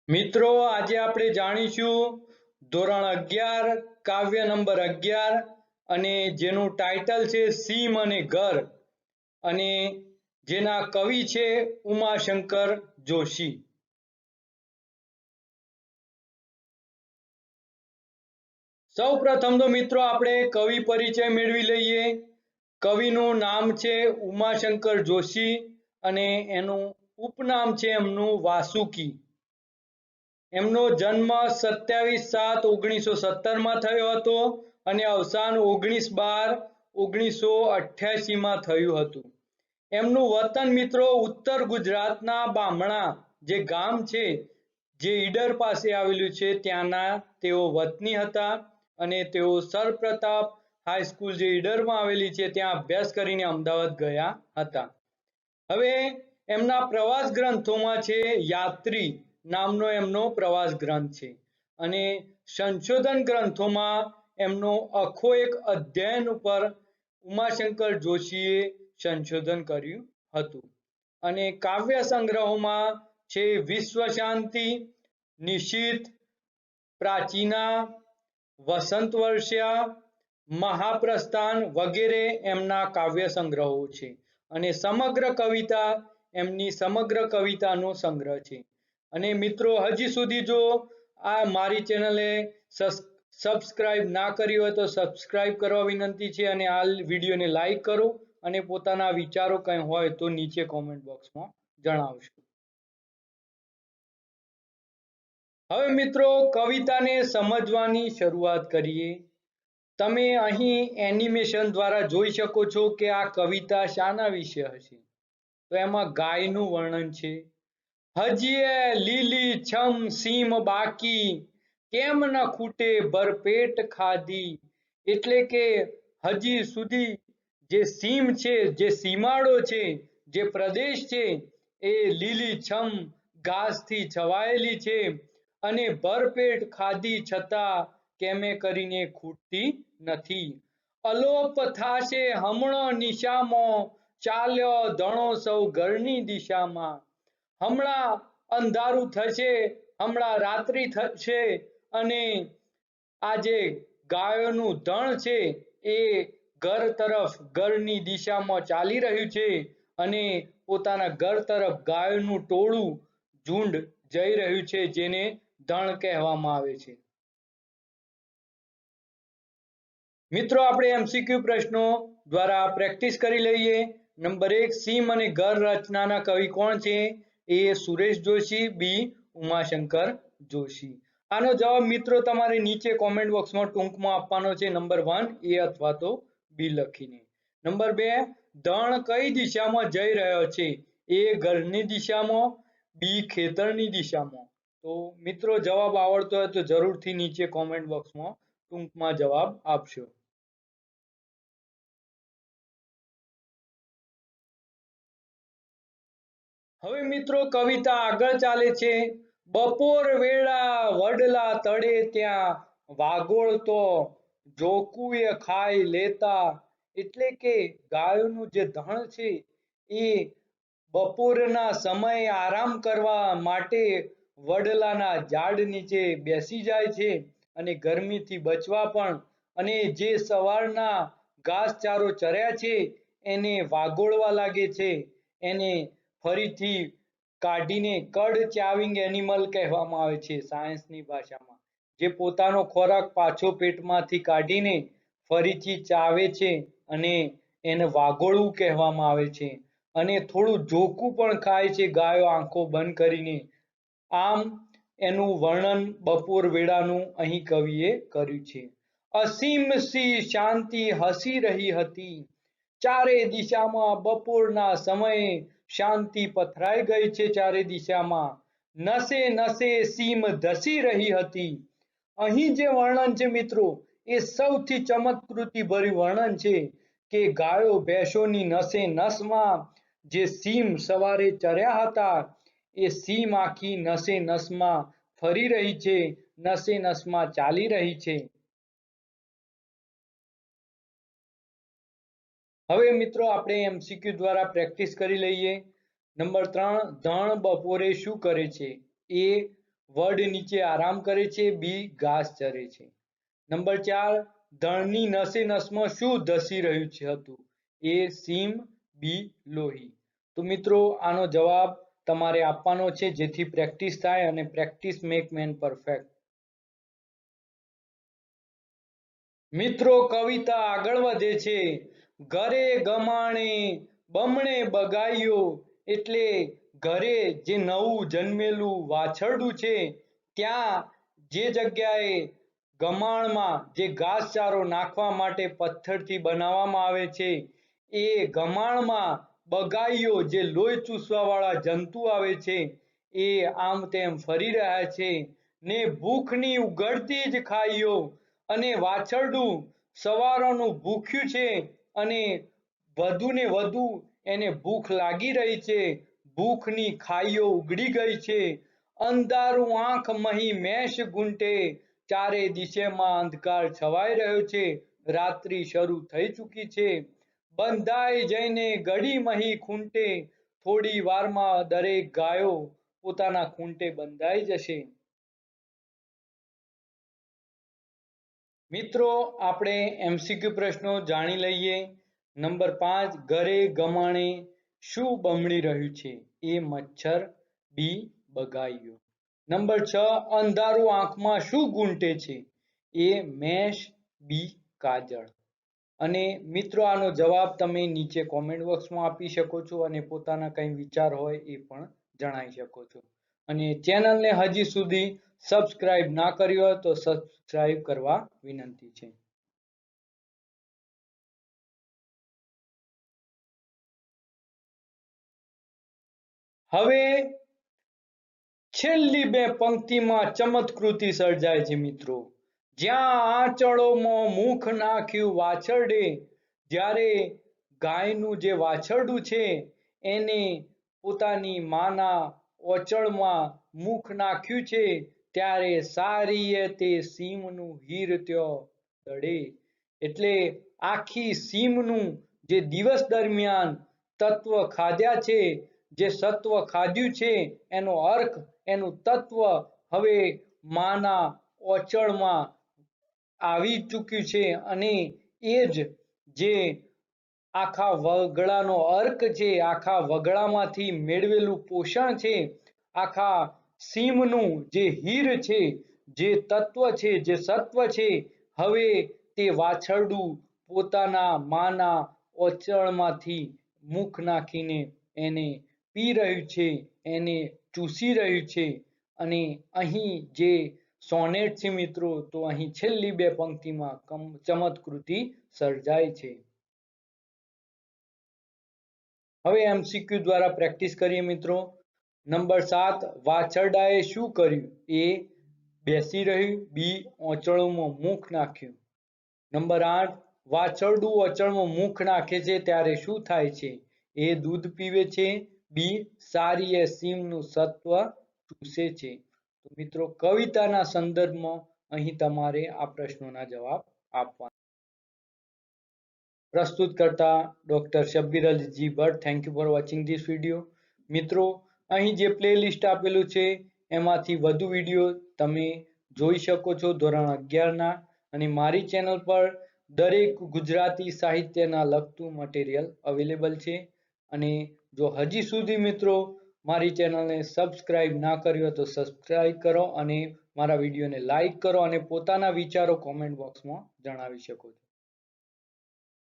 મિત્રો આજે આપણે જાણીશું ધોરણ 11 કાવ્ય નંબર 11 અને જેનું ટાઇટલ છે સીમ અને ઘર અને જેના કવિ છે ઉમાશંકર જોશી। સૌપ્રથમ તો મિત્રો આપણે કવિ પરિચય મેળવી લઈએ। કવિનું નામ છે ઉમાશંકર જોશી અને એનું ઉપનામ છે એમનું વાસુકી। એમનો જન્મ 27/7/1917 માં થયો હતો અને અવસાન 19/12/1988 માં થયું હતું। એમનું વતન મિત્રો ઉત્તર ગુજરાતના બામણા જે ગામ છે જે ઈડર પાસે આવેલું છે ત્યાંના તેઓ વતની હતા અને તેઓ સરપ્રતાપ હાઈસ્કૂલ જે ઈડરમાં આવેલી છે ત્યાં અભ્યાસ કરીને અમદાવાદ ગયા હતા। હવે એમના પ્રવાસ ગ્રંથોમાં છે યાત્રી નામનો એમનો પ્રવાસ ગ્રંથ છે અને સંશોધન ગ્રંથોમાં એમનો આખો એક અધ્યયન ઉપર ઉમાશંકર જોશીએ સંશોધન કર્યું હતું અને કાવ્ય સંગ્રહોમાં છે વિશ્વ શાંતિ, નિશીથ, પ્રાચીના, વસંત વર્ષા, મહાપ્રસ્થાન વગેરે એમના કાવ્ય સંગ્રહો છે અને સમગ્ર કવિતા એમની સમગ્ર કવિતાનો સંગ્રહ છે। અને મિત્રો હજી સુધી જો આ મારી ચેનલે સબસ્ક્રાઇબ ના કરી હોય તો સબસ્ક્રાઇબ કરવા વિનંતી છે અને આ વિડીયોને લાઈક કરો અને પોતાના વિચારો કંઈ હોય તો નીચે કોમેન્ટ બોક્સમાં જણાવશો। હવે મિત્રો કવિતાને સમજવાની શરૂઆત કરીએ। તમે અહીં એનિમેશન દ્વારા જોઈ શકો છો કે આ કવિતા શાના વિશે હશે। તો એમાં ગાયનું વર્ણન છે। હજીએ લીલી છમ સીમ બાકી કેમ ન ખૂટે ભરપેટ ખાધી, એટલે કે હજી સુધી જે સીમ છે, જે સીમાડો છે, જે પ્રદેશ છે એ લીલી છમ ઘાસથી છવાયેલી છે અને ભરપેટ ખાધી છતાં કેમે કરીને ખૂટતી નથી। અલોપ થાશે હમણો નિશામાં ચાલ્યો ધણો સૌ ઘરની દિશામાં। હમણાં અંધારું થશે, હમણાં રાત્રિ થશે અને આ જે ગાયોનું ધણ છે એ ઘર તરફ ઘરની દિશામાં ચાલી રહ્યું છે અને પોતાના ઘર તરફ ગાયોનું ટોળું ઝુંડ જઈ રહ્યું છે જેને ધણ કહેવામાં આવે છે। મિત્રો આપણે એમસીક્યુ પ્રશ્નો દ્વારા પ્રેક્ટિસ કરી લઈએ। નંબર 1, સીમ અને ઘર રચનાના કવિ કોણ છે? એ સુરેશ જોશી, બી ઉમાશંકર જોશી। આનો જવાબ મિત્રો તમારે નીચે કોમેન્ટ બોક્સમાં ટૂંકમાં આપવાનો છે। નંબર 1 એ અથવા તો બી લખીને। નંબર 2, ધણ કઈ દિશામાં જઈ રહ્યો છે? એ ઘરની દિશામાં, બી ખેતરની દિશામાં। તો મિત્રો જવાબ આવડતો હોય તો જરૂરથી નીચે કોમેન્ટ બોક્સમાં ટૂંકમાં જવાબ આપશો। હવે મિત્રો કવિતા આગળ ચાલે છે। બપોર વેળા વડલા તળે ત્યાં વાગોળતો જોકુએ ખાઈ લેતા, એટલે કે ગાયોનું જે ધણ છે એ બપોરના સમયે આરામ કરવા માટે વડલાના ઝાડ નીચે બેસી જાય છે અને ગરમીથી બચવા પણ, અને જે સવારના ઘાસચારો ચર્યા છે એને વાગોળવા લાગે છે। એને ફરીથી કાઢીને કડ ચાવિંગ એનિમલ કહેવામાં આવે છે સાયન્સની ભાષામાં। જે પોતાનો ખોરાક પાછો પેટમાંથી કાઢીને ફરીથી ચાવે છે અને એને વાગોળવું કહેવામાં આવે છે અને થોડું ઝોકું પણ ખાય છે ગાયો આંખો બંધ કરીને। આમ એનું વર્ણન બપોર વેળાનું અહીં કવિએ કર્યું છે। અસીમ સી શાંતિ હસી રહી હતી, ચારે દિશામાં બપોરના સમયે શાંતિ પથરાઈ ગઈ છે ચારે દિશામાં। નસે નસે સીમ ધસી રહી હતી। અહીં જે વર્ણન છે મિત્રો એ સૌથી ચમત્કૃતિ ભર્યું વર્ણન છે કે ગાયો ભેંસોની નસે નસમાં જે સીમ સવારે ચર્યા હતા એ સીમ આખી નસે નસમાં ફરી રહી છે, નસે નસમાં ચાલી રહી છે। હવે મિત્રો આપણે એમસીક્યુ દ્વારા પ્રેક્ટિસ કરી લઈએ। નંબર 3, ધણ બપોરે શું કરે છે? એ વડ નીચે આરામ કરે છે, બી ઘાસ ચરે છે. નંબર 4, ધણની નસે નસમાં શું ધસી રહ્યું હતું? એ સીમ, બી લોહી. તો મિત્રો આનો જવાબ તમારે આપવાનો છે, જેથી પ્રેક્ટિસ થાય, અને પ્રેક્ટિસ મેક મેન પરફેક્ટ. મિત્રો કવિતા આગળ વધે છે. ઘરે ગમાણે બમણે બગાયો, એટલે ઘરે જે નવું જન્મેલું વાછરડું છે ત્યાં જે જગ્યાએ ગમાણમાં જે ઘાસચારો નાખવા માટે પથ્થરથી બનાવવામાં આવે છે એ ગમાણમાં બગાઈઓ જે લોહી ચૂસવાવાળા જંતુ આવે છે એ આમ તેમ ફરી રહ્યા છે ને ભૂખની ઉઘડતી જ ખાઈઓ, અને વાછરડું સવારનું ભૂખ્યું છે અને વધુ ને વધુ એને ભૂખ લાગી રહી છે. ભૂખની ખાઈઓ ઉઘડી ગઈ છે. અંધારું આંખ મહી મેષ ગુંટે, ચારે દિશેમાં અંધકાર છવાઈ રહ્યો છે. રાત્રિ શરૂ થઈ ચૂકી છે. બંધાઈ જઈને ગળી મહી ખૂંટે, થોડી વારમાં દરેક ગાયો પોતાના ખૂંટે બંધાઈ જશે. મિત્રો આપણે MCQ પ્રશ્નો જાણી લઈએ. નંબર 5, ઘરે ગમાણે શું બમણી રહ્યું છે? એ મચ્છર, બી બગાઈયો. નંબર 6, અંધારું આંખમાં શું ગૂંટે છે? એ મેષ, બી કાજળ. અને મિત્રો આનો જવાબ તમે નીચે કોમેન્ટ બોક્સમાં આપી શકો છો, અને પોતાના કંઈ વિચાર હોય એ પણ જણાવી શકો છો. અને ચેનલને હજી સુધી સબસ્ક્રાઇબ ના કરી હોય તો સબસ્ક્રાઇબ કરવા વિનંતી છે. હવે છેલ્લી બે પંક્તિમાં ચમત્કૃતિ સર્જાય છે મિત્રો. જ્યાં આંચળોમાં મુખ નાખ્યું વાછરડે, જ્યારે ગાયનું જે વાછરડું છે એને પોતાની માના ઓચળમાં મુખ નાખ્યું છે, ત્યારે સારીએ તે સીમનું હીર ત્યો દડે. એટલે આખી સીમનું જે દિવસ દરમિયાન તત્વ ખાધ્યા છે, જે સત્વ ખાધ્યું છે એનો અર્ક, એનું તત્વ હવે માના ઓચળમાં આવી ચૂક્યું છે, અને એ જ જે આખા વગડાનો અર્ક છે, આખા વગડામાંથી મેળવેલું પોષણ છે, આખા સીમનું જે હીર છે, જે તત્વ છે, જે સત્વ છે, હવે તે વાછરડું પોતાના માના ઓચળમાંથી મુખ નાખીને એને પી રહ્યું છે, એને ચૂસી રહ્યું છે. અને અહીં જે સોનેટ છે મિત્રો, તો અહીં છેલ્લી બે પંક્તિમાં ચમત્કૃતિ સર્જાય છે. હવે MCQ દ્વારા પ્રેક્ટિસ કરીએ મિત્રો. નંબર 7, વાછરડાએ શું કર્યું? એ બેસી રહ્યું, બી ઓચળોમાં મુખ નાખ્યું. નંબર 8, વાછરડું ઓચળમાં મુખ નાખે છે ત્યારે શું થાય છે? એ દૂધ પીવે છે, બી સારી એ સીમનું સત્વ ચૂસે છે. તો મિત્રો કવિતાના સંદર્ભમાં અહીં તમારે આ પ્રશ્નોના જવાબ આપવાના. પ્રસ્તુત કરતા doctor Shabbir Ali ji Bhatt. Thank you for watching this video. મિત્રો અહીં જે પ્લેલિસ્ટ આપેલું છે એમાંથી વધુ વિડીયો તમે જોઈ શકો છો ધોરણ 11ના, અને મારી ચેનલ પર દરેક ગુજરાતી સાહિત્યના લગતું મટીરિયલ અવેલેબલ છે. અને જો હજી સુધી મિત્રો મારી ચેનલને સબસ્ક્રાઇબ ના કરી હોય તો સબસ્ક્રાઇબ કરો, અને મારા વિડીયોને લાઈક કરો, અને પોતાના વિચારો કોમેન્ટ બોક્સમાં જણાવી શકો છો.